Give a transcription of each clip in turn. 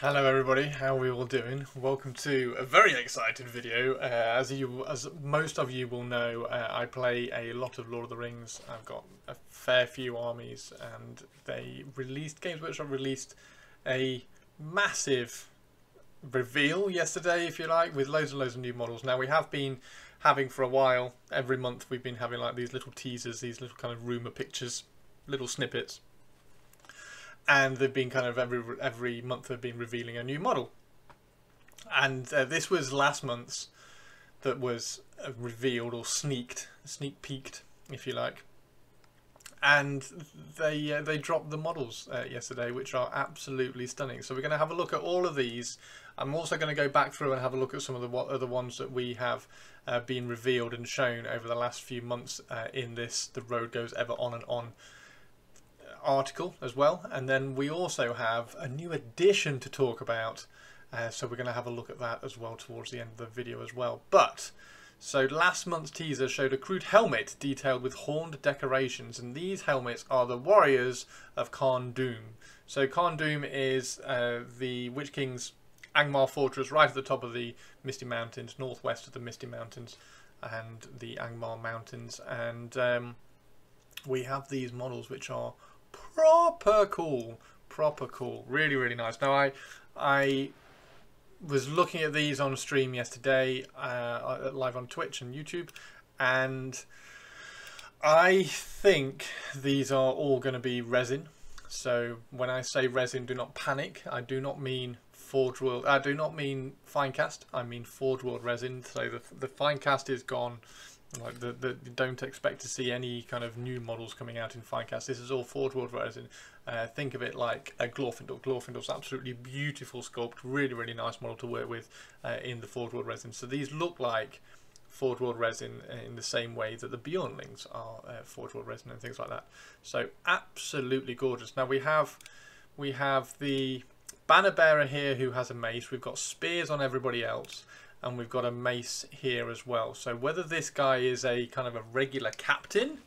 Hello everybody, how are we all doing? Welcome to a very exciting video. As most of you will know, I play a lot of Lord of the Rings. I've got a fair few armies, and they released Games Workshop released a massive reveal yesterday, if you like, with loads and loads of new models. Now we have been having for a while, every month we've been having like these little teasers, these little kind of rumour pictures, little snippets. And they've been kind of every month they've been revealing a new model, and this was last month's that was revealed or sneak peeked, if you like. And they dropped the models yesterday, which are absolutely stunning. So we're going to have a look at all of these. I'm also going to go back through and have a look at some of the other ones that we have been revealed and shown over the last few months in this The Road Goes Ever On and On article as well. And then we also have a new addition to talk about, so we're going to have a look at that as well towards the end of the video as well. But so last month's teaser showed a crude helmet detailed with horned decorations, and these helmets are the warriors of Khand Dûm. So Khand Dûm is the Witch King's Angmar fortress right at the top of the Misty Mountains, northwest of the Misty Mountains and the Angmar Mountains. And we have these models which are proper cool, really nice. Now I was looking at these on stream yesterday, live on Twitch and YouTube, and I think these are all going to be resin. So when I say resin, do not panic. I do not mean Forge World. I do not mean fine cast. I mean Forge World resin. So the fine cast is gone. Like don't expect to see any kind of new models coming out in Finecast. This is all Forge World resin. Think of it like a Glorfindel. Glorfindel's absolutely beautiful sculpt, really nice model to work with in the Forge World resin. So these look like Forge World resin in the same way that the Bjornlings are Forge World resin and things like that. So absolutely gorgeous. Now we have the banner bearer here who has a mace. We've got spears on everybody else. And we've got a mace here as well. So whether this guy is a kind of a regular captain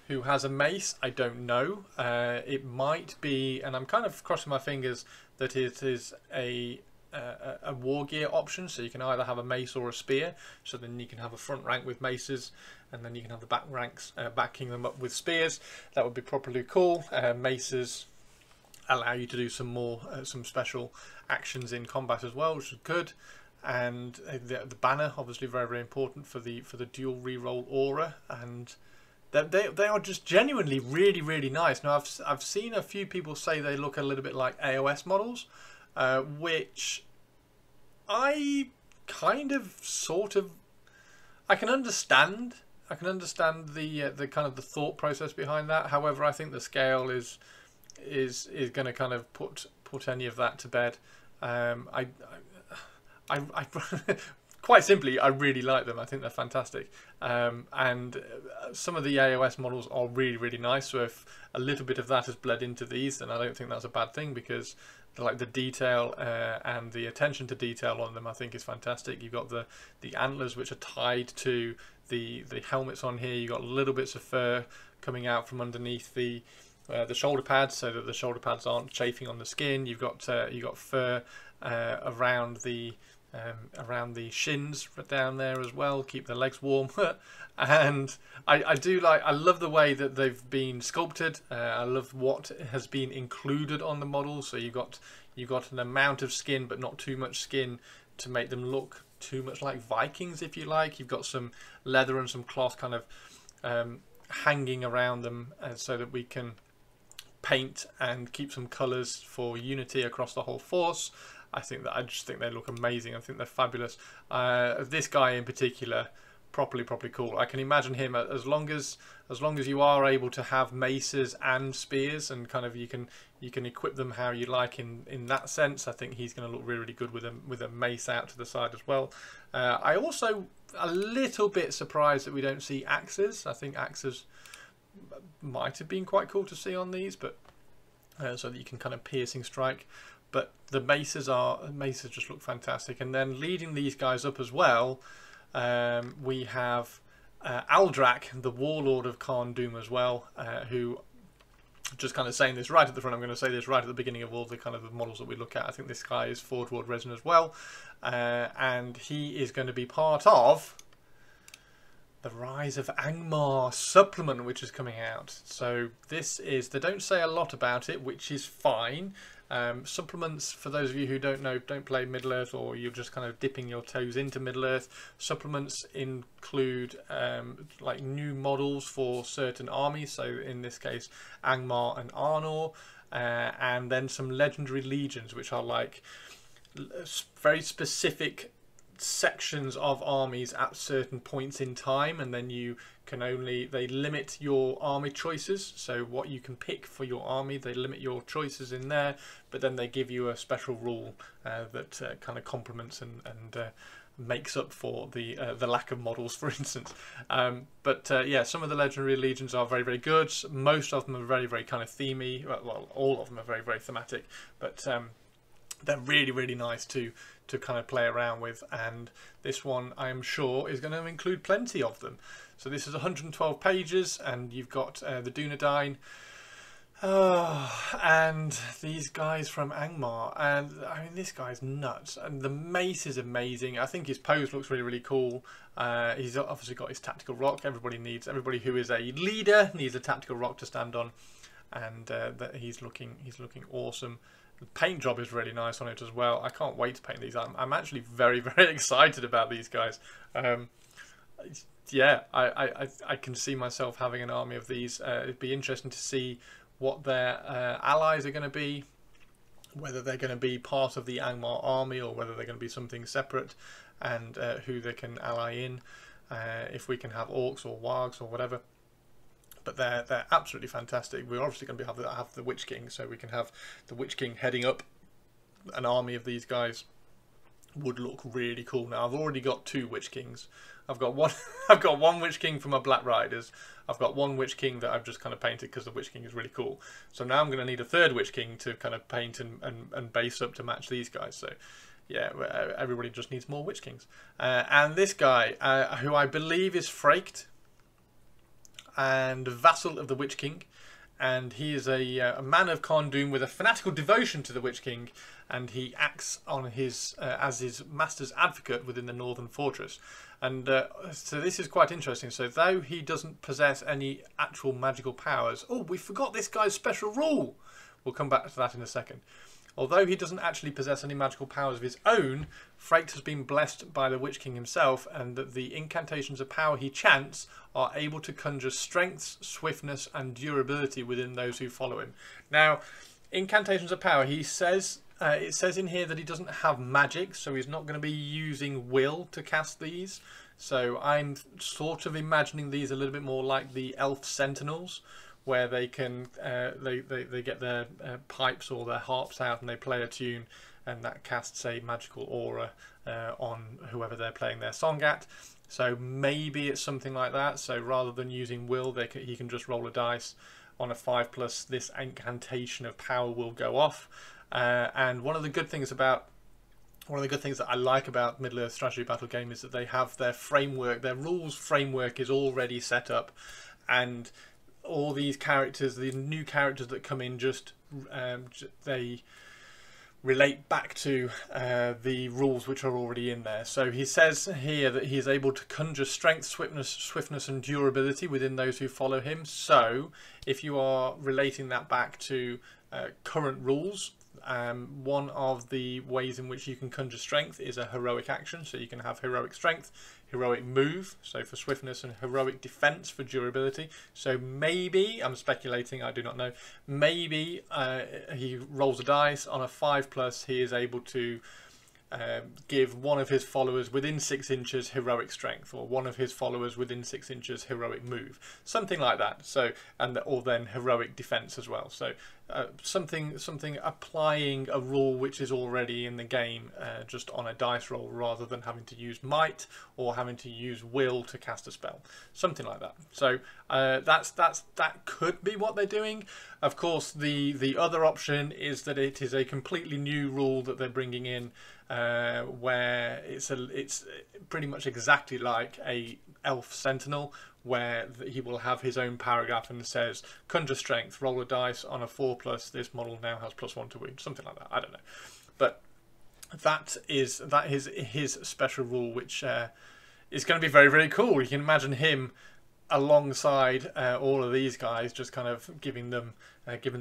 who has a mace, I don't know. It might be, and I'm kind of crossing my fingers that it is a war gear option. So you can either have a mace or a spear. So then you can have a front rank with maces, and then you can have the back ranks backing them up with spears. That would be properly cool. Maces allow you to do some special actions in combat as well, which is good. And the banner, obviously very important for the dual reroll aura, and they are just genuinely really nice. Now I've seen a few people say they look a little bit like AOS models, which I kind of I can understand the kind of the thought process behind that. However, I think the scale is going to kind of put any of that to bed. I quite simply, I really like them. I think they're fantastic, and some of the AOS models are really nice. So if a little bit of that has bled into these, then I don't think that's a bad thing, because like the detail and the attention to detail on them, I think is fantastic. You've got the antlers which are tied to the helmets on here. You've got little bits of fur coming out from underneath the shoulder pads, so that the shoulder pads aren't chafing on the skin. You've got fur around the shins down there as well, keep the legs warm. And I love the way that they've been sculpted. I love what has been included on the model. So you got an amount of skin, but not too much skin to make them look too much like Vikings, if you like. You've got some leather and some cloth kind of hanging around them, so that we can paint and keep some colours for unity across the whole force. I just think they look amazing. I think they're fabulous. This guy in particular, properly cool. I can imagine him, as long as you are able to have maces and spears, and kind of you can equip them how you like in that sense. I think he's going to look really good with a mace out to the side as well. I also a little bit surprised that we don't see axes. I think axes might have been quite cool to see on these, but so that you can kind of piercing strike. But the maces just look fantastic. And then leading these guys up as well, we have Aldrak, the warlord of Khand Dûm as well, who just kind of saying this right at the front. I'm going to say this right at the beginning of all the kind of the models that we look at. I think this guy is Forge World Resin as well, and he is going to be part of the Rise of Angmar supplement, which is coming out. So this is, they don't say a lot about it, which is fine. Supplements, for those of you who don't know, don't play Middle-earth, or you're just kind of dipping your toes into Middle-earth, supplements include like new models for certain armies, so in this case Angmar and Arnor, and then some legendary legions, which are like very specific sections of armies at certain points in time, and then you can only, they limit your army choices, so what you can pick for your army, they limit your choices in there, but then they give you a special rule that kind of complements and makes up for the lack of models, for instance. Yeah, some of the legendary legions are very, very good. Most of them are very, very kind of themey. Well, all of them are very, very thematic, but they're really, really nice to kind of play around with, and this one I am sure is going to include plenty of them. So this is 112 pages, and you've got the Dunedain, and these guys from Angmar, and I mean, this guy's nuts, and the mace is amazing. I think his pose looks really, really cool. He's obviously got his tactical rock. Everybody who is a leader needs a tactical rock to stand on, and that he's looking awesome. The paint job is really nice on it as well. I can't wait to paint these. I'm actually very, very excited about these guys. Yeah, I can see myself having an army of these. It'd be interesting to see what their allies are going to be, whether they're going to be part of the Angmar army or whether they're going to be something separate, and who they can ally in, if we can have orcs or wargs or whatever. But they're absolutely fantastic. We're obviously going to have the Witch King, so we can have the Witch King heading up an army of these guys. Would look really cool. Now I've already got 2 Witch Kings. I've got one. I've got 1 Witch King for my Black Riders. I've got 1 Witch King that I've just kind of painted because the Witch King is really cool. So now I'm going to need a 3rd Witch King to kind of paint and base up to match these guys. So yeah, everybody just needs more Witch Kings. And this guy, who I believe is Fraked, and vassal of the Witch King, and he is a man of Kharndoom with a fanatical devotion to the Witch King, and he acts on his as his master's advocate within the Northern Fortress. And so this is quite interesting. So though he doesn't possess any actual magical powers, oh, we forgot this guy's special rule. We'll come back to that in a second. Although he doesn't actually possess any magical powers of his own, Fraked has been blessed by the Witch King himself, and that the incantations of power he chants are able to conjure strength, swiftness and durability within those who follow him. Now, incantations of power, he says, it says in here that he doesn't have magic, so he's not going to be using will to cast these. So I'm sort of imagining these a little bit more like the Elf Sentinels, where they can they get their pipes or their harps out and they play a tune, and that casts a magical aura on whoever they're playing their song at. So maybe it's something like that. So rather than using will, he can just roll a dice. On a 5+, this incantation of power will go off. And one of the good things that I like about Middle-earth strategy battle game is that they have their framework, their rules framework is already set up, and all these characters, the new characters that come in, they relate back to the rules which are already in there. So he says here that he is able to conjure strength, swiftness and durability within those who follow him. So if you are relating that back to current rules, one of the ways in which you can conjure strength is a heroic action. So you can have heroic strength, heroic move, so for swiftness, and heroic defense for durability. So maybe, I'm speculating, I do not know, maybe he rolls a dice. On a 5+, he is able to give one of his followers within 6 inches heroic strength, or one of his followers within 6 inches heroic move, something like that. So, or then heroic defense as well. So something applying a rule which is already in the game, just on a dice roll, rather than having to use might or having to use will to cast a spell, something like that. So that could be what they're doing. Of course, the other option is that it is a completely new rule that they're bringing in, where it's pretty much exactly like a Elf Sentinel, where he will have his own paragraph and says, conjure strength, roll a dice on a 4+, this model now has +1 to wound, something like that. I don't know, but that is his special rule, which is going to be very, very cool. You can imagine him alongside all of these guys, just kind of giving them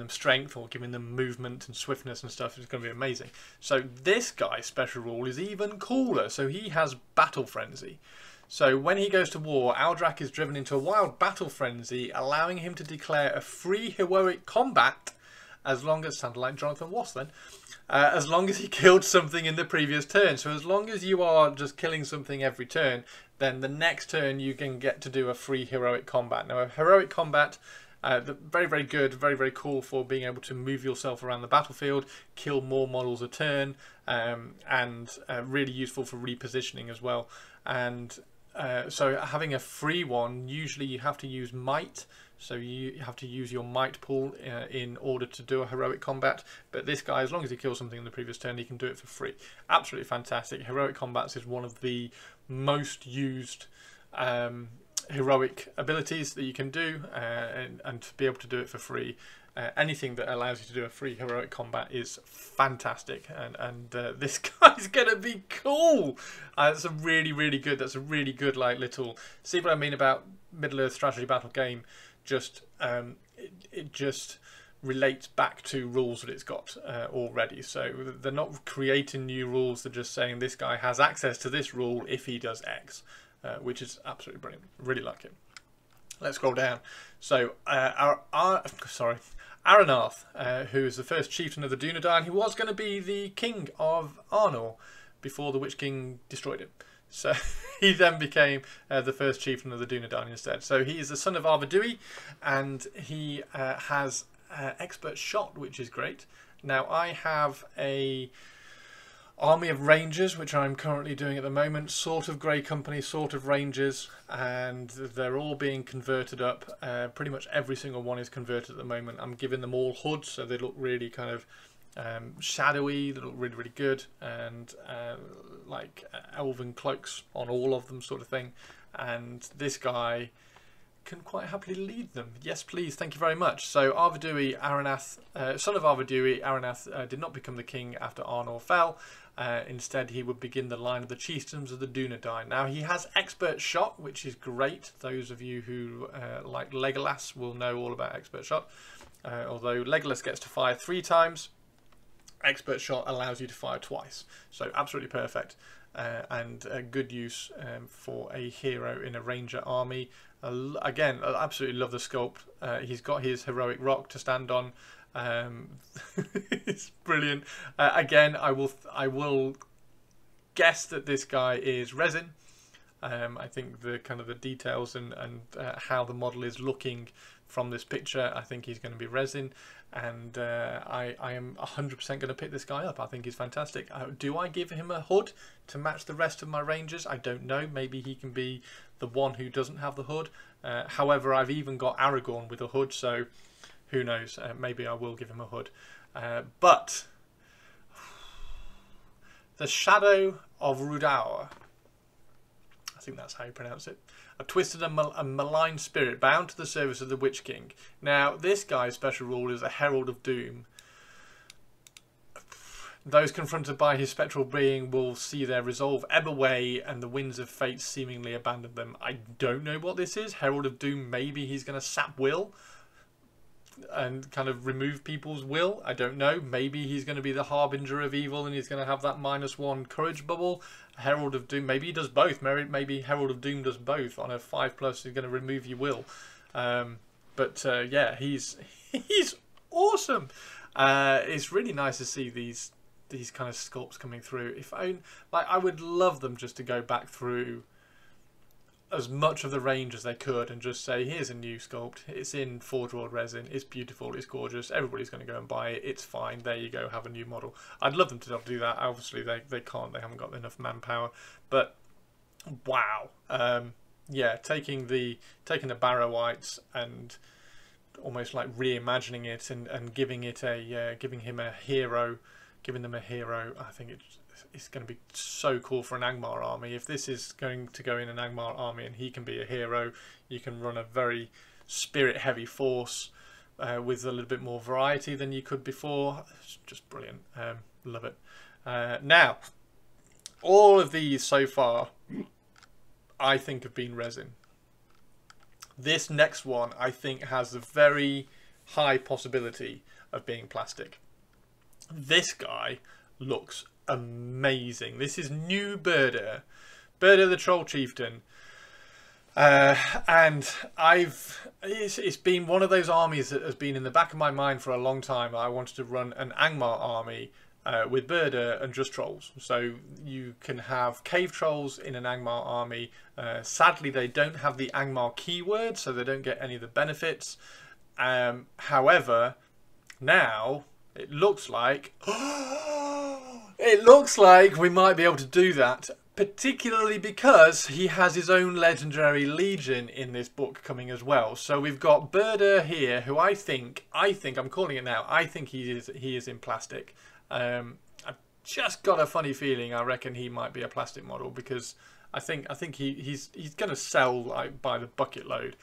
strength or giving them movement and swiftness and stuff. It's going to be amazing. So this guy's special rule is even cooler. So he has battle frenzy. So when he goes to war, Aldrak is driven into a wild battle frenzy, allowing him to declare a free heroic combat as long as, sounded like Jonathan Wass then, as long as he killed something in the previous turn. So as long as you are just killing something every turn, then the next turn you can get to do a free heroic combat. Now a heroic combat, very, very good, very, very cool for being able to move yourself around the battlefield, kill more models a turn, and really useful for repositioning as well. And so having a free one, usually you have to use might. So you have to use your might pool in order to do a heroic combat. But this guy, as long as he kills something in the previous turn, he can do it for free. Absolutely fantastic. Heroic combats is one of the most used heroic abilities that you can do, and to be able to do it for free. Anything that allows you to do a free heroic combat is fantastic, and this guy's gonna be cool. That's a really, really good. That's a really good, like, little. See what I mean about Middle Earth strategy battle game? Just it just relates back to rules that it's got already. So they're not creating new rules. They're just saying this guy has access to this rule if he does X, which is absolutely brilliant. Really like it. Let's scroll down. So Aranarth, who is the first chieftain of the Dunedain, he was going to be the king of Arnor before the Witch King destroyed him. So he then became the first chieftain of the Dunedain instead. So he is the son of Arvedui, and he has expert shot, which is great. Now I have a army of rangers, which I'm currently doing at the moment, sort of Grey Company, sort of rangers, and they're all being converted up. Pretty much every single one is converted at the moment. I'm giving them all hoods, so they look really kind of shadowy, they look really, really good, and like elven cloaks on all of them, sort of thing. And this guy can quite happily lead them. Yes, please, thank you very much. So Arvedui, Aranath, son of Arvedui, Aranath did not become the king after Arnor fell. Instead, he would begin the line of the chieftains of the Dunedain. Now, he has expert shot, which is great. Those of you who like Legolas will know all about expert shot. Although Legolas gets to fire 3 times, expert shot allows you to fire twice. So absolutely perfect. And good use for a hero in a ranger army. Again, I absolutely love the sculpt. He's got his heroic rock to stand on. It's brilliant. Again, I will guess that this guy is resin. I think the kind of the details and how the model is looking from this picture, I think he's going to be resin, and I am 100% going to pick this guy up. I think he's fantastic. Do I give him a hood to match the rest of my rangers? I don't know. Maybe he can be the one who doesn't have the hood. However, I've even got Aragorn with a hood, so who knows? Maybe I will give him a hood. But the Shadow of Rudaur, I think that's how you pronounce it. A twisted and malign spirit bound to the service of the Witch King. Now, this guy's special rule is a Herald of Doom. Those confronted by his spectral being will see their resolve ebb away and the winds of fate seemingly abandon them. I don't know what this is. Herald of Doom, maybe he's going to sap will and kind of remove people's will. I don't know. Maybe he's going to be the harbinger of evil and he's going to have that -1 courage bubble. Herald of Doom, maybe he does both. Maybe Herald of Doom does both. On a 5+, he's going to remove your will. Yeah, he's awesome. It's really nice to see these kind of sculpts coming through. I would love them just to go back through as much of the range as they could and just say, here's a new sculpt, it's in Forge World resin, it's beautiful, it's gorgeous, everybody's going to go and buy it, it's fine, there you go, have a new model. I'd love them to be able to do that. Obviously they can't, they haven't got enough manpower, but wow. Yeah, taking the Barrow-wites and almost like reimagining it and giving it a giving them a hero, I think it's it's going to be so cool for an Angmar army. If this is going to go in an Angmar army and he can be a hero, you can run a very spirit heavy force with a little bit more variety than you could before. It's just brilliant. Love it. Now, all of these so far I think have been resin. This next one I think has a very high possibility of being plastic. This guy looks amazing. This is new Birder the Troll Chieftain. And it's been one of those armies that has been in the back of my mind for a long time. I wanted to run an Angmar army with Birder and just trolls. So you can have cave trolls in an Angmar army. Sadly, they don't have the Angmar keyword, so they don't get any of the benefits. However, now it looks like we might be able to do that. Particularly because he has his own legendary legion in this book coming as well. So we've got Birder here, who I think I'm calling it now. I think he is in plastic. I've just got a funny feeling. I reckon he might be a plastic model because I think he's going to sell like by the bucket load.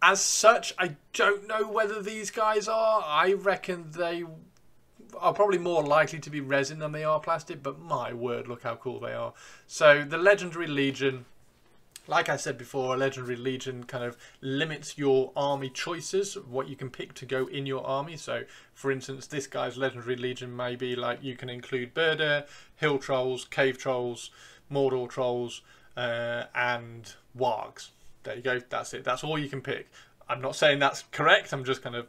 As such, I don't know whether these guys are. I reckon they are probably more likely to be resin than they are plastic, but my word, look how cool they are. So the Legendary Legion, like I said before, a Legendary Legion kind of limits your army choices, what you can pick to go in your army. So for instance, this guy's Legendary Legion may be like you can include Birder, Hill Trolls, Cave Trolls, Mordor Trolls, and Wargs. There you go, that's it, that's all you can pick. I'm not saying that's correct, I'm just kind of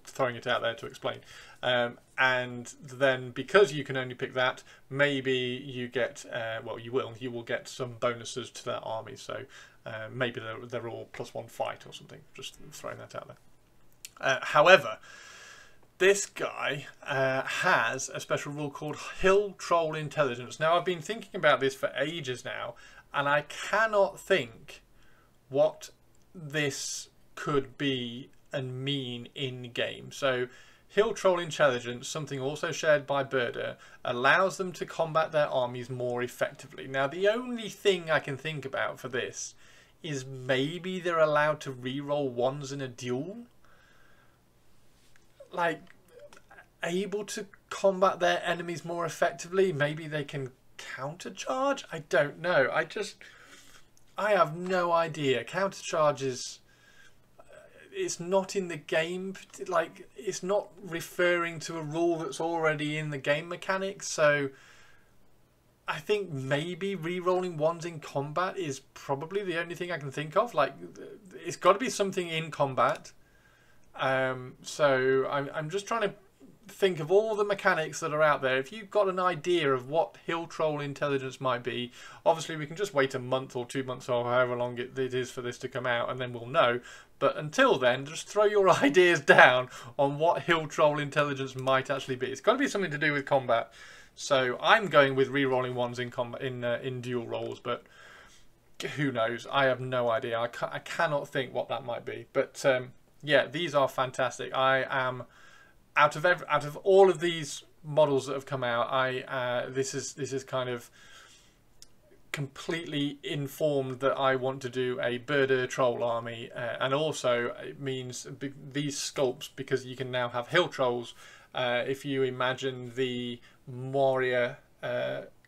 throwing it out there to explain. And then because you can only pick that, maybe you get, well, you will get some bonuses to that army. So maybe they're all +1 fight or something, just throwing that out there. However, this guy has a special rule called Hill Troll Intelligence. Now, I've been thinking about this for ages now, and I cannot think what this could be and mean in game. So Hill Troll Intelligence, something also shared by Birder, allows them to combat their armies more effectively. Now the only thing I can think about for this is maybe they're allowed to reroll ones in a duel, like able to combat their enemies more effectively. Maybe they can countercharge. I don't know. I have no idea. Countercharge is, it's not in the game, like it's not referring to a rule that's already in the game mechanics. So I think maybe re-rolling ones in combat is probably the only thing I can think of. Like it's got to be something in combat. So I'm just trying to think of all the mechanics that are out there. If you've got an idea of what Hill Troll Intelligence might be, obviously we can just wait a month or 2 months or however long it is for this to come out, and then we'll know. But until then, just throw your ideas down on what Hill Troll Intelligence might actually be. It's got to be something to do with combat. So I'm going with re-rolling ones in combat in dual rolls, but who knows? I have no idea. I cannot think what that might be. But yeah, these are fantastic. I am out of all of these models that have come out, this is kind of completely informed that I want to do a Birder troll army, and also it means these sculpts, because you can now have hill trolls. If you imagine the Moria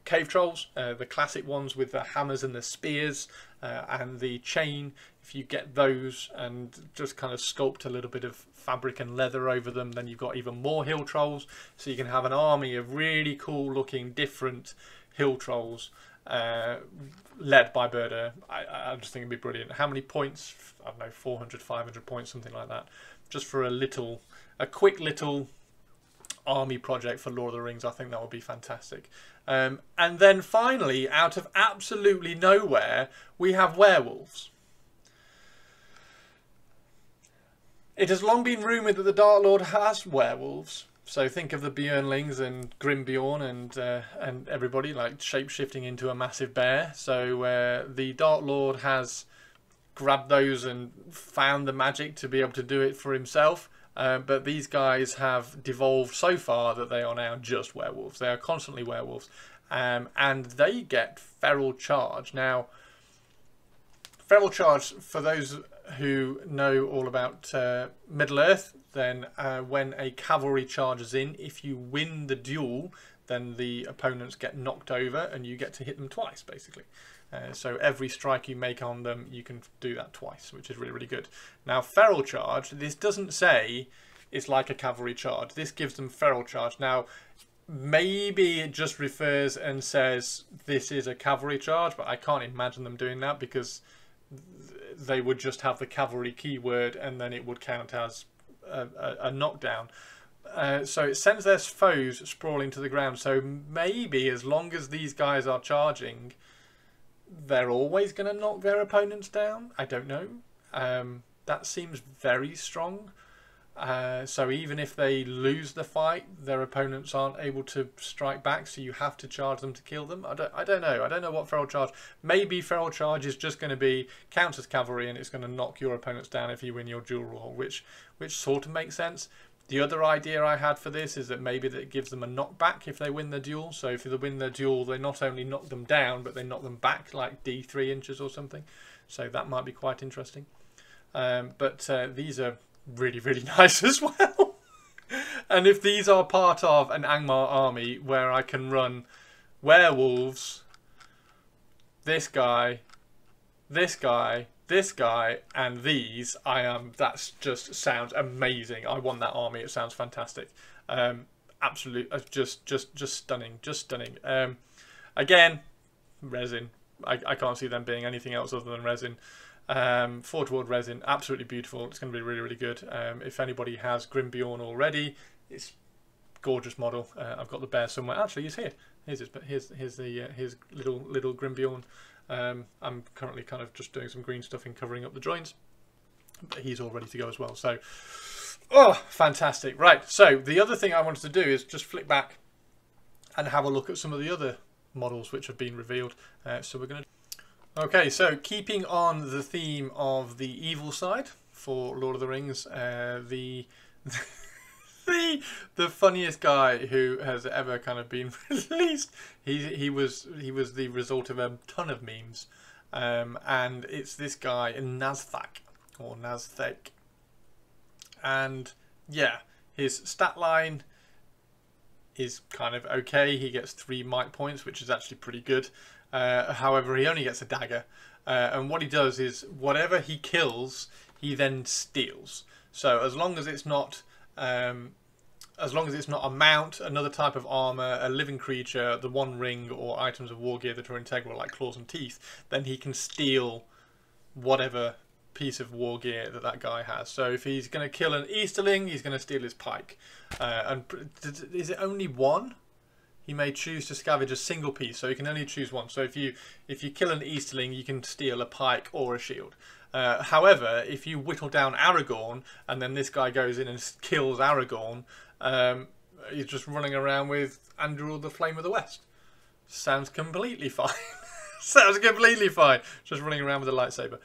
cave trolls, the classic ones with the hammers and the spears and the chain, if you get those and just kind of sculpt a little bit of fabric and leather over them, then you've got even more hill trolls. So you can have an army of really cool looking different hill trolls led by Birder. I just think it'd be brilliant. How many points? I don't know, 400, 500 points, something like that. Just for a quick little army project for Lord of the Rings. I think that would be fantastic. And then finally, out of absolutely nowhere, we have werewolves. It has long been rumoured that the Dark Lord has werewolves. So think of the Björnlings and Grimbjorn and everybody like shape-shifting into a massive bear. So the Dark Lord has grabbed those and found the magic to be able to do it for himself. But these guys have devolved so far that they are now just werewolves. They are constantly werewolves. And they get feral charge. Now, feral charge, for those who know all about Middle-earth, then when a cavalry charges in, if you win the duel, then the opponents get knocked over and you get to hit them twice, basically. So every strike you make on them, you can do that twice, which is really, really good. Now, feral charge, this doesn't say it's like a cavalry charge. This gives them feral charge. Now, maybe it just refers and says this is a cavalry charge, but I can't imagine them doing that because they would just have the cavalry keyword and then it would count as a knockdown. So it sends their foes sprawling to the ground. So maybe as long as these guys are charging, they're always going to knock their opponents down. I don't know. That seems very strong. So even if they lose the fight, their opponents aren't able to strike back, so you have to charge them to kill them. I don't know. I don't know what feral charge. Maybe feral charge is just going to be count as cavalry and it's going to knock your opponents down if you win your duel roll, which sort of makes sense. The other idea I had for this is that maybe that it gives them a knockback if they win the duel. So if they win the duel, they not only knock them down, but they knock them back like D3 inches or something. So that might be quite interesting. But these are really, really nice as well. And if these are part of an Angmar army where I can run werewolves, this guy, this guy, this guy, and these, that's just sounds amazing. I want that army. It sounds fantastic. Absolute, just stunning, just stunning. Again, resin. I can't see them being anything else other than resin. Forward resin, absolutely beautiful. It's going to be really, really good. If anybody has Grimbjorn already, it's gorgeous model. I've got the bear somewhere. Actually, he's here. Here's his little Grimbjorn. I'm currently kind of just doing some green stuff and covering up the joints, but he's all ready to go as well. So, oh, fantastic. Right, so the other thing I wanted to do is just flick back and have a look at some of the other models which have been revealed. So we're going to... Okay, so keeping on the theme of the evil side for Lord of the Rings, the funniest guy who has ever kind of been released. He was the result of a ton of memes, and it's this guy Nazthak or Nazthak, and yeah, his stat line is kind of okay. He gets 3 might points, which is actually pretty good. However, he only gets a dagger, and what he does is whatever he kills, he then steals. So as long as it's not a mount, another type of armor, a living creature, the One Ring, or items of war gear that are integral like claws and teeth, then he can steal whatever piece of war gear that guy has. So if he's going to kill an Easterling, he's going to steal his pike. And is it only one? He may choose to scavenge a single piece, so you can only choose one. So if you kill an Easterling, you can steal a pike or a shield. However, if you whittle down Aragorn, and then this guy goes in and kills Aragorn, he's just running around with Andrew the Flame of the West. Sounds completely fine. Sounds completely fine. Just running around with a lightsaber.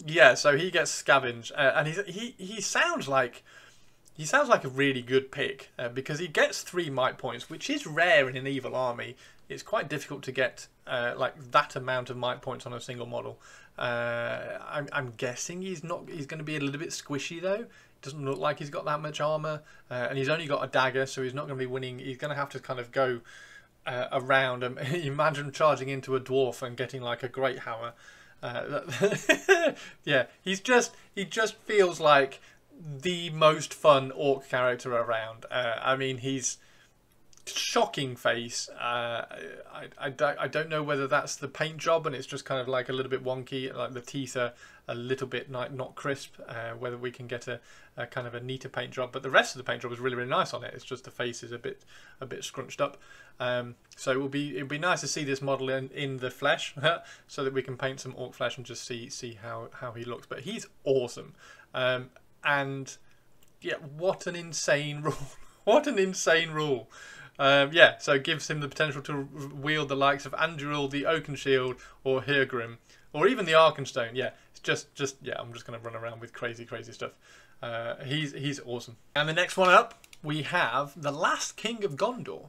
Yeah, so he gets scavenge, and he sounds like... He sounds like a really good pick because he gets 3 might points, which is rare in an evil army. It's quite difficult to get like that amount of might points on a single model. I'm guessing he's going to be a little bit squishy though. It doesn't look like he's got that much armor, and he's only got a dagger, so he's not going to be winning. He's going to have to kind of go around. Imagine charging into a dwarf and getting like a great hammer. Yeah, he just feels like the most fun orc character around. I mean, he's shocking face. I don't know whether that's the paint job and it's just kind of like a little bit wonky, like the teeth are a little bit not crisp, whether we can get a kind of a neater paint job, but the rest of the paint job is really, really nice on it. It's just the face is a bit scrunched up. So it'll be nice to see this model in the flesh so that we can paint some orc flesh and just see how he looks. But he's awesome. And yeah, what an insane rule. What an insane rule. Yeah, so it gives him the potential to wield the likes of Anduril, the Oakenshield, or Hirgrim, or even the Arkenstone. Yeah, it's just yeah, I'm just going to run around with crazy stuff. He's awesome. And the next one up, we have the last King of Gondor.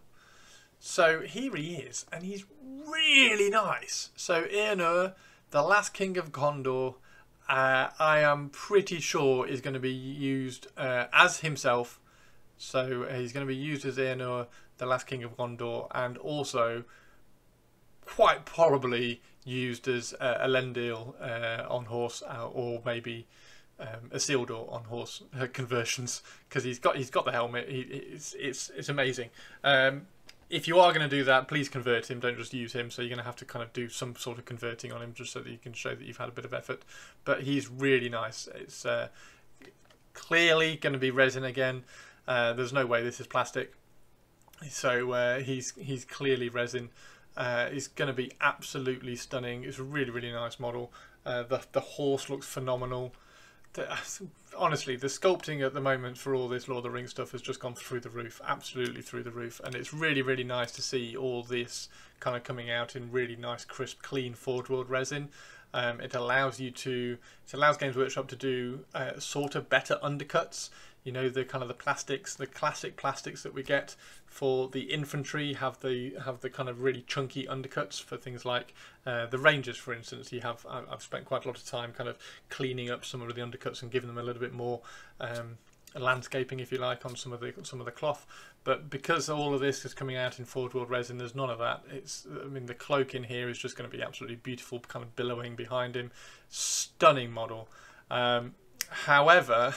So here he is, and he's really nice. So Eärnur, the last King of Gondor, I am pretty sure is going to be used as himself. So he's going to be used as Eärnur, the last King of Gondor, and also quite probably used as Elendil on horse, or maybe Isildur on horse conversions, because he's got the helmet. It's amazing. If you are going to do that, please convert him. Don't just use him. So you're going to have to kind of do some sort of converting on him, just so that you can show that you've had a bit of effort. But he's really nice. It's clearly going to be resin again. There's no way this is plastic. So he's clearly resin. It's going to be absolutely stunning. It's a really nice model. The horse looks phenomenal. Honestly, the sculpting at the moment for all this Lord of the Rings stuff has just gone through the roof, absolutely through the roof, and it's really nice to see all this kind of coming out in really nice, crisp, clean Forge World resin. It allows Games Workshop to do sort of better undercuts. You know, the kind of the plastics, the classic plastics that we get for the infantry have the kind of really chunky undercuts for things like the Rangers, for instance. I've spent quite a lot of time kind of cleaning up some of the undercuts and giving them a little bit more landscaping, if you like, on some of the cloth. But because all of this is coming out in Forge World resin, there's none of that. I mean, the cloak in here is just going to be absolutely beautiful, kind of billowing behind him. Stunning model. However,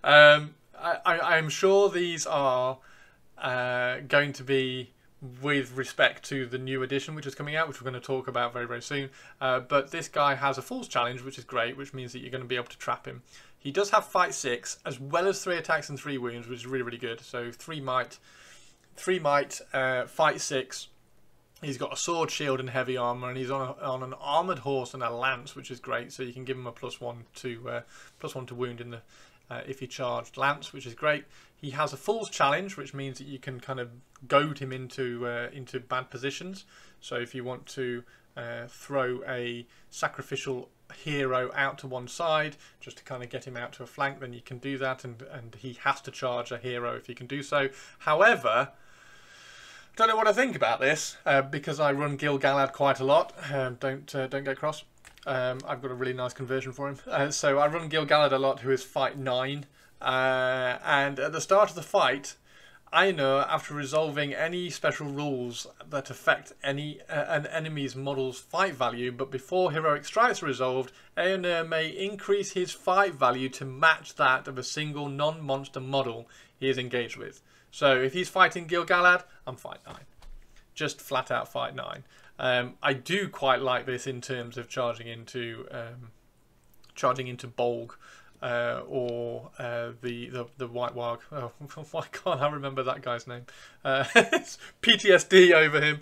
I'm sure these are going to be with respect to the new edition which is coming out, which we're going to talk about very soon. But this guy has a Falls Challenge, which is great, which means that you're going to be able to trap him. He does have Fight 6, as well as 3 attacks and 3 wounds, which is really good. So 3 might, Fight 6. He's got a sword, shield, and heavy armor, and he's on an armored horse and a lance, which is great. So you can give him a +1 to wound in the if he charged lance, which is great. He has a Fool's Challenge, which means that you can kind of goad him into bad positions. So if you want to throw a sacrificial hero out to one side just to kind of get him out to a flank, then you can do that, and he has to charge a hero if he can do so. However, don't know what I think about this because I run Gil-galad quite a lot. Don't get cross. I've got a really nice conversion for him. So I run Gil-galad a lot, who is Fight 9. And at the start of the fight, Eärnur, after resolving any special rules that affect an enemy's model's fight value, but before heroic strikes are resolved, Eärnur may increase his fight value to match that of a single non-monster model he is engaged with. So if he's fighting Gil-galad, I'm Fight 9. Just flat out Fight 9. I do quite like this in terms of charging into Bolg or the White Warg. Oh, why can't I remember that guy's name? It's PTSD over him.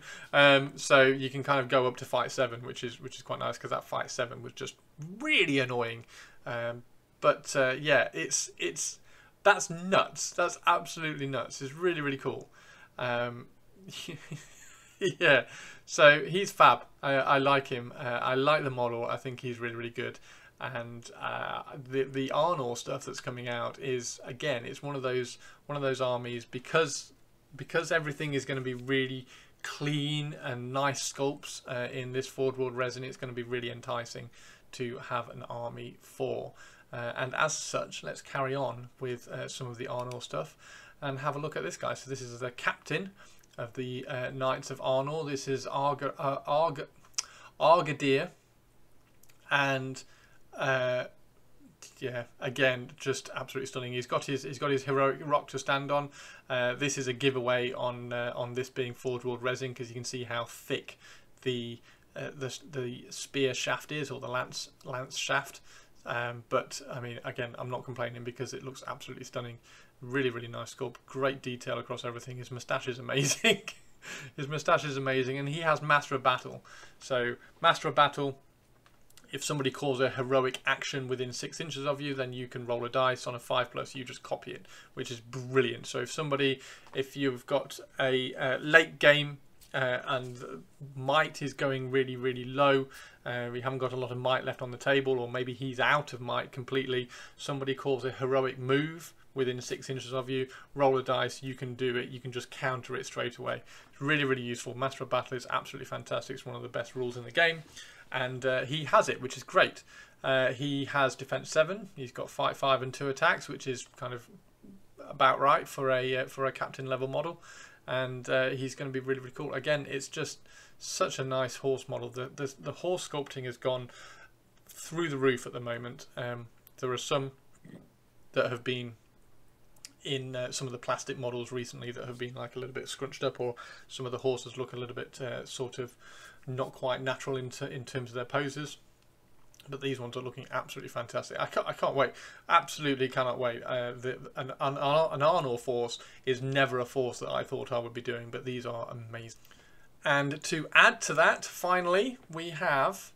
So you can kind of go up to Fight 7, which is quite nice, because that Fight 7 was just really annoying. But yeah, that's nuts. That's absolutely nuts. It's really cool. Yeah, so he's fab. I like him. I like the model. I think he's really good. And the Arnor stuff that's coming out is, again, it's one of those armies, because everything is going to be really clean and nice sculpts in this Forge World resin. It's going to be really enticing to have an army for. And as such, let's carry on with some of the Arnor stuff and have a look at this guy. So this is the captain of the Knights of Arnor. This is Argadir, and yeah, again, just absolutely stunning. He's got his heroic rock to stand on. This is a giveaway on this being Forge World resin, because you can see how thick the spear shaft is, or the lance shaft. But I mean, again, I'm not complaining because it looks absolutely stunning. Really nice sculpt, great detail across everything. His moustache is amazing. His moustache is amazing, and he has Master of Battle. So Master of Battle, if somebody calls a heroic action within 6 inches of you, then you can roll a dice on a 5+, you just copy it, which is brilliant. So if you've got a late game and might is going really, really low. We haven't got a lot of might left on the table, or maybe he's out of might completely. Somebody calls a heroic move within 6 inches of you. Roll a dice, you can do it, you can just counter it straight away. It's really, really useful. Master of Battle is absolutely fantastic. It's one of the best rules in the game, and he has it, which is great. He has defense 7, he's got fight 5 and 2 attacks, which is kind of about right for a captain level model. And he's going to be really, really cool. Again, it's just such a nice horse model. The horse sculpting has gone through the roof at the moment. There are some that have been in some of the plastic models recently that have been like a little bit scrunched up, or some of the horses look a little bit sort of not quite natural in terms of their poses. But these ones are looking absolutely fantastic. I can't wait. Absolutely cannot wait. An Arnor force is never a force that I thought I would be doing, but these are amazing. And to add to that, finally, we have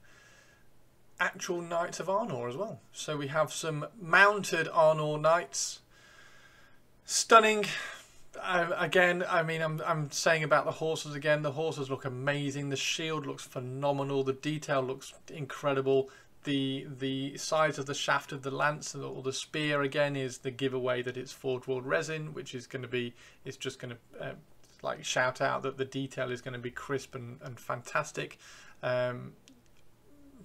actual Knights of Arnor as well. So we have some mounted Arnor Knights. Stunning. Again, I mean, I'm saying about the horses again. The horses look amazing. The shield looks phenomenal. The detail looks incredible. The size of the shaft of the lance or the spear again is the giveaway that it's forged world resin, which is going to be, it's just going to like shout out that the detail is going to be crisp and fantastic.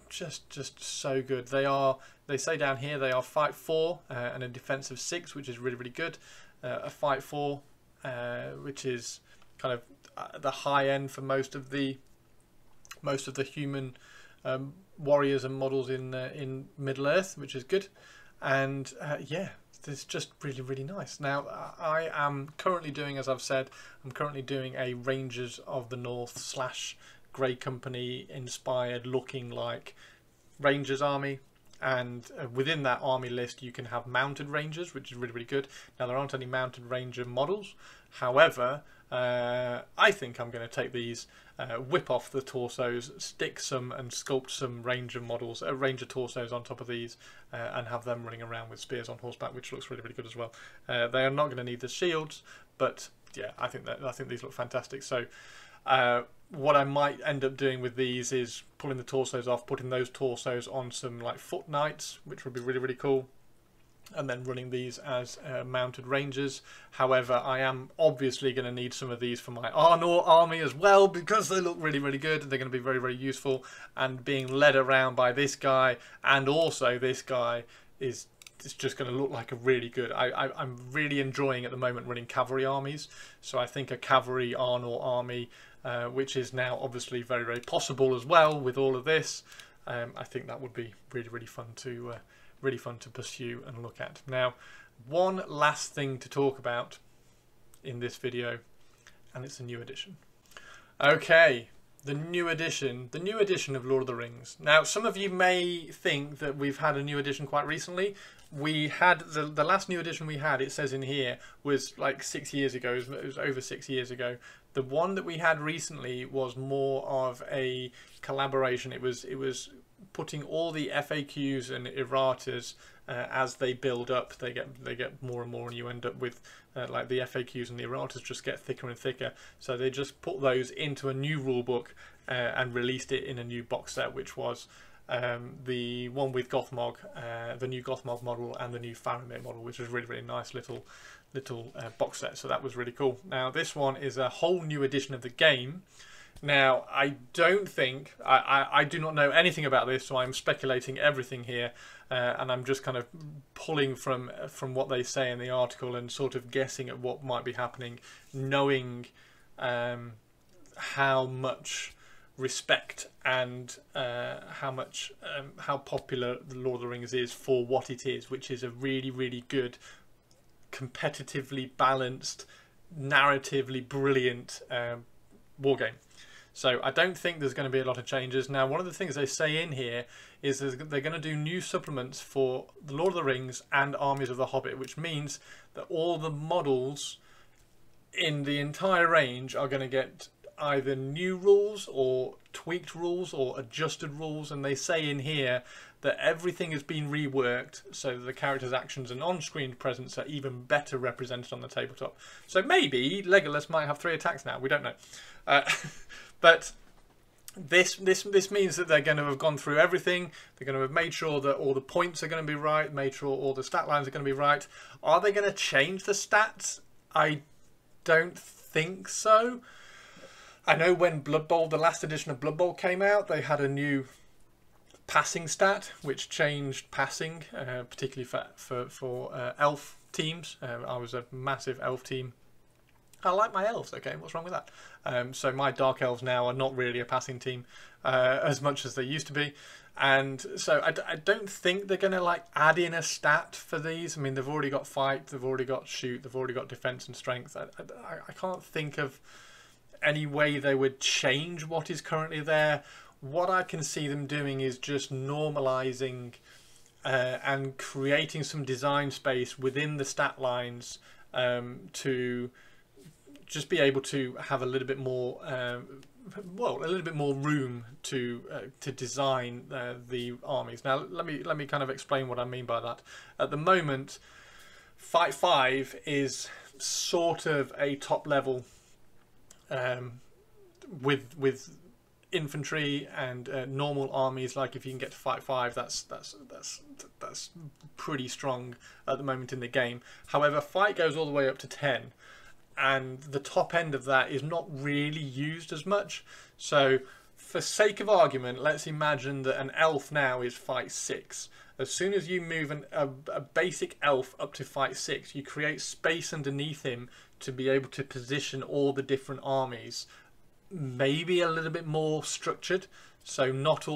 Just so good. They say down here they are fight 4 and a defensive 6, which is really, really good. A fight 4, which is kind of the high end for most of the human warriors and models in Middle Earth, which is good. And yeah, it's just really, really nice. Now I am currently doing, as I've said, I'm currently doing a Rangers of the North / Grey Company inspired looking like Rangers army, and within that army list you can have mounted Rangers, which is really, really good. Now there aren't any mounted Ranger models, however I think I'm going to take these, whip off the torsos, stick some and sculpt some Ranger models, Ranger torsos on top of these, and have them running around with spears on horseback, which looks really, really good as well. They are not going to need the shields, but yeah, I think these look fantastic. So what I might end up doing with these is pulling the torsos off, putting those torsos on some like foot knights, which would be really, really cool, and then running these as mounted Rangers. However, I am obviously going to need some of these for my Arnor army as well, because they look really, really good. They're going to be very, very useful, and being led around by this guy and also this guy is it's just going to look like a really good. I'm really enjoying at the moment running cavalry armies, so I think a cavalry Arnor army, which is now obviously very, very possible as well with all of this, I think that would be really, really fun to pursue and look at. Now, one last thing to talk about in this video, and it's a new edition. Okay, the new edition of Lord of the Rings. Now, some of you may think that we've had a new edition quite recently. We had the last new edition we had, it says in here, was like 6 years ago. It was over 6 years ago. The one that we had recently was more of a collaboration. It was putting all the FAQs and erratas as they build up. They get more and more, and you end up with like the FAQs and the erratas just get thicker and thicker. So they just put those into a new rule book and released it in a new box set, which was the one with Gothmog, the new Gothmog model, and the new Faramir model, which is really, really nice little box set. So that was really cool. Now this one is a whole new edition of the game. Now, I don't think, I do not know anything about this, so I'm speculating everything here, and I'm just kind of pulling from what they say in the article and sort of guessing at what might be happening, knowing how much respect and how popular the Lord of the Rings is for what it is, which is a really, really good, competitively balanced, narratively brilliant war game. So I don't think there's going to be a lot of changes. Now, one of the things they say in here is they're going to do new supplements for the Lord of the Rings and Armies of the Hobbit, which means that all the models in the entire range are going to get either new rules or tweaked rules or adjusted rules, and they say in here that everything has been reworked so that the character's actions and on-screen presence are even better represented on the tabletop. So maybe Legolas might have 3 attacks now. We don't know, but this means that they're going to have gone through everything. They're going to have made sure that all the points are going to be right, made sure all the stat lines are going to be right. Are they going to change the stats? I don't think so. I know when Blood Bowl, the last edition of Blood Bowl came out, they had a new passing stat which changed passing, particularly for elf teams. I was a massive elf team. I like my elves, okay, what's wrong with that? So my dark elves now are not really a passing team as much as they used to be, and so I don't think they're going to like add in a stat for these. I mean, they've already got fight, they've already got shoot, they've already got defense and strength. I can't think of any way they would change what is currently there. What I can see them doing is just normalizing and creating some design space within the stat lines to just be able to have a little bit more, well, a little bit more room to design the armies. Now, let me kind of explain what I mean by that. At the moment, Fight 5 is sort of a top level with infantry and normal armies. Like if you can get to Fight 5, that's pretty strong at the moment in the game. However, Fight goes all the way up to 10. And the top end of that is not really used as much. So for sake of argument, let's imagine that an elf now is Fight 6. As soon as you move a basic elf up to Fight 6, you create space underneath him to be able to position all the different armies, maybe a little bit more structured. So not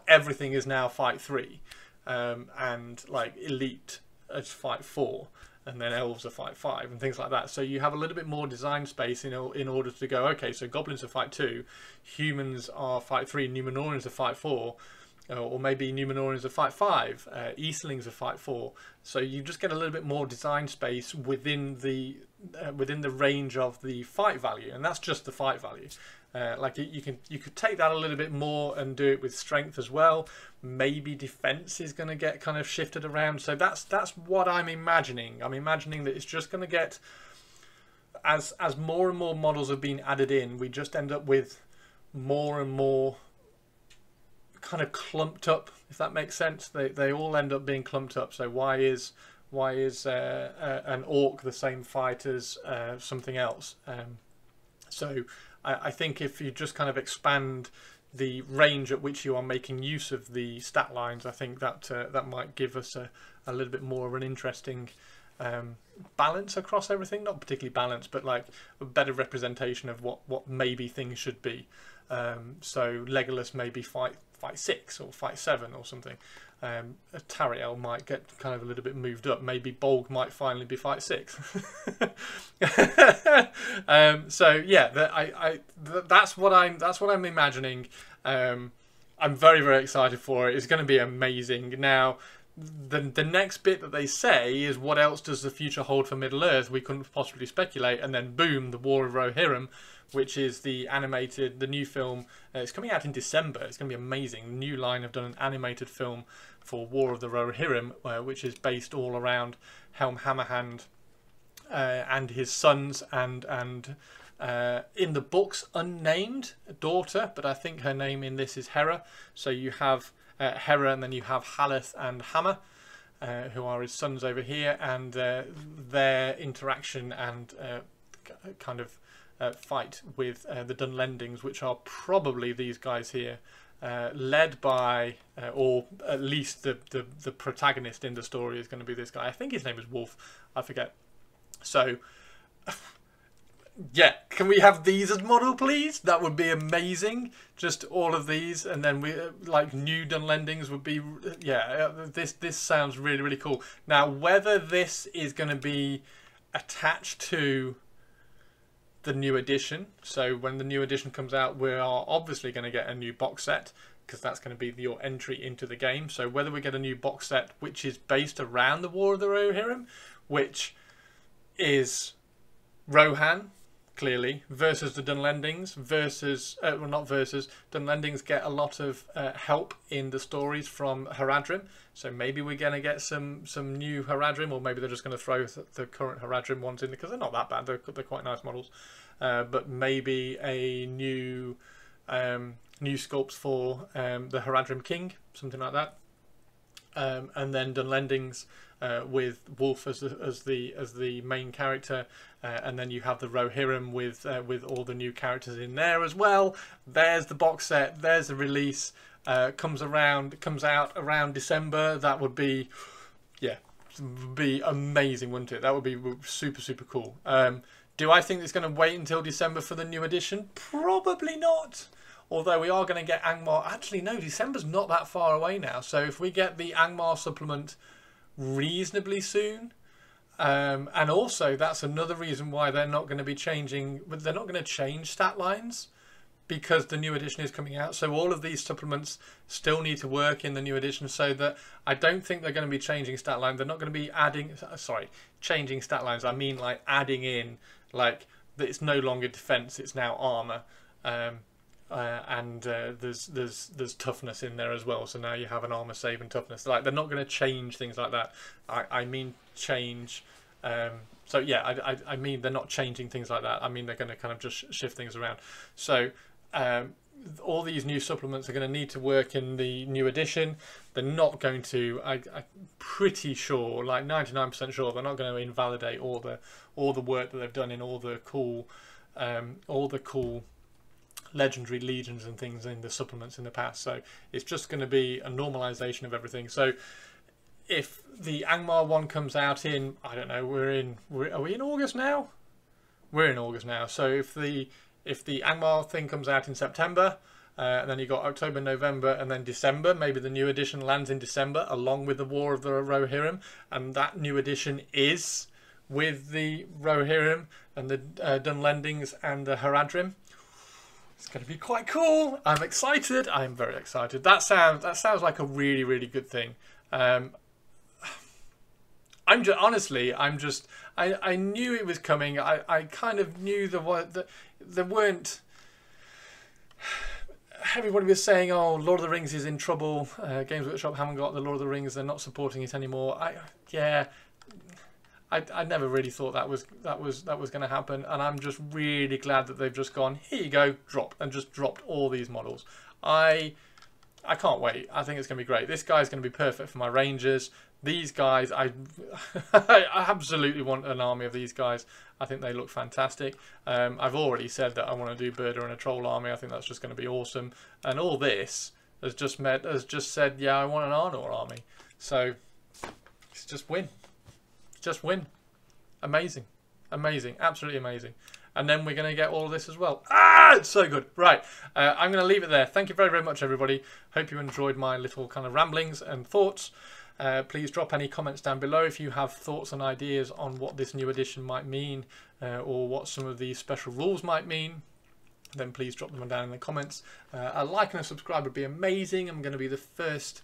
everything is now Fight 3, and like elite as Fight 4. And then elves are Fight 5 and things like that. So you have a little bit more design space in order to go, okay, so goblins are Fight 2, humans are Fight 3, Numenorians are Fight 4, or maybe Numenorians are Fight 5, Eastlings are Fight 4. So you just get a little bit more design space within the range of the fight value, and that's just the fight value. Like you could take that a little bit more and do it with strength as well. Maybe defense is going to get kind of shifted around. So that's what I'm imagining. I'm imagining that it's just going to get, as more and more models have been added in, we just end up with more and more kind of clumped up, if that makes sense. They all end up being clumped up. So why is an orc the same fight as something else? So I think if you just kind of expand the range at which you are making use of the stat lines, I think that that might give us a little bit more of an interesting balance across everything. Not particularly balanced, but like a better representation of what maybe things should be. So Legolas maybe fight 6 or Fight 7 or something. Tariel might get kind of a little bit moved up. Maybe Bolg might finally be Fight 6. So yeah, that's what I'm imagining. I'm very, very excited for it. It's going to be amazing. Now, the next bit that they say is, what else does the future hold for Middle Earth? We couldn't possibly speculate. And then boom, the War of Rohirrim, which is the new film. It's coming out in December. It's going to be amazing. New Line have done an animated film for War of the Rohirrim, which is based all around Helm Hammerhand and his sons, and in the books unnamed daughter, but I think her name in this is Hera. So you have Hera, and then you have Haleth and Hammer, who are his sons over here, and their interaction and kind of fight with the Dunlendings, which are probably these guys here, led by, or at least the protagonist in the story is going to be this guy. I think his name is Wolf. I forget. So, yeah, can we have these as model, please? That would be amazing. Just all of these, and then we like new Dunlendings would be, yeah. This sounds really, really cool. Now, whether this is going to be attached to the new edition, so when the new edition comes out, we are obviously going to get a new box set, because that's going to be your entry into the game. So whether we get a new box set which is based around the War of the Rohirrim, which is Rohan clearly, versus the Dunlendings, versus, well, not versus, Dunlendings get a lot of help in the stories from Haradrim, so maybe we're going to get some new Haradrim, or maybe they're just going to throw the current Haradrim ones in, because they're not that bad, they're quite nice models, but maybe a new sculpts for the Haradrim King, something like that, and then Dunlendings with Wolf as the main character, and then you have the Rohirrim with all the new characters in there as well. There's the box set. There's the release. Comes out around December. That would be, yeah, be amazing, wouldn't it? That would be super cool. Do I think it's going to wait until December for the new edition? Probably not. Although we are going to get Angmar. Actually, no, December's not that far away now. So if we get the Angmar supplement reasonably soon, and also that's another reason why they're not going to be changing. They're not going to change stat lines, because the new edition is coming out. So all of these supplements still need to work in the new edition. So that I don't think they're going to be changing stat lines. They're not going to be changing stat lines. I mean, like adding in, like that it's no longer defense, it's now armor. And there's toughness in there as well, so now you have an armor save and toughness. Like, they're not going to change things like that. I mean change. So yeah, I mean they're not changing things like that. I mean they're going to kind of just shift things around. So all these new supplements are going to need to work in the new edition. They're not going to. I'm pretty sure, like 99% sure, they're not going to invalidate all the work that they've done in all the cool legendary legions and things in the supplements in the past. So it's just going to be a normalization of everything. So if the Angmar one comes out in, I don't know, are we in August now? We're in August now. So if the Angmar thing comes out in September, and then you got October, November, and then December, maybe the new edition lands in December along with the War of the Rohirrim, and that new edition is with the Rohirrim and the Dunlendings and the Haradrim. It's going to be quite cool. I'm excited. I'm very excited. That sounds like a really good thing. I knew it was coming. I kind of knew there weren't. Everybody was saying, "Oh, Lord of the Rings is in trouble. Games Workshop haven't got the Lord of the Rings. They're not supporting it anymore." I never really thought that was going to happen, and I'm just really glad that they've just gone, here you go, drop, and just dropped all these models. I can't wait. I think it's going to be great. This guy's going to be perfect for my Rangers. These guys, I absolutely want an army of these guys. I think they look fantastic. I've already said that I want to do Birder and a Troll army. I think that's just going to be awesome. And all this has just said, yeah, I want an Arnor army. So it's just win. Just win. Amazing. Amazing. Absolutely amazing. And then we're going to get all of this as well. It's so good. Right. I'm going to leave it there. Thank you very much, everybody. Hope you enjoyed my little kind of ramblings and thoughts. Please drop any comments down below if you have thoughts and ideas on what this new edition might mean, or what some of these special rules might mean. Then please drop them down in the comments. A like and a subscribe would be amazing. I'm going to be the first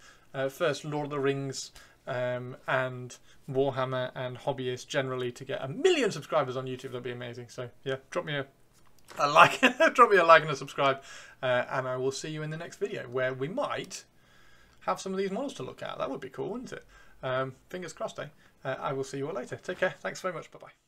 Lord of the Rings and Warhammer and hobbyist generally to get 1 million subscribers on YouTube. That'd be amazing. So yeah, drop me a like, drop me a like and a subscribe, and I will see you in the next video where we might have some of these models to look at. That would be cool, wouldn't it? Fingers crossed, eh? I will see you all later. Take care. Thanks very much. Bye bye.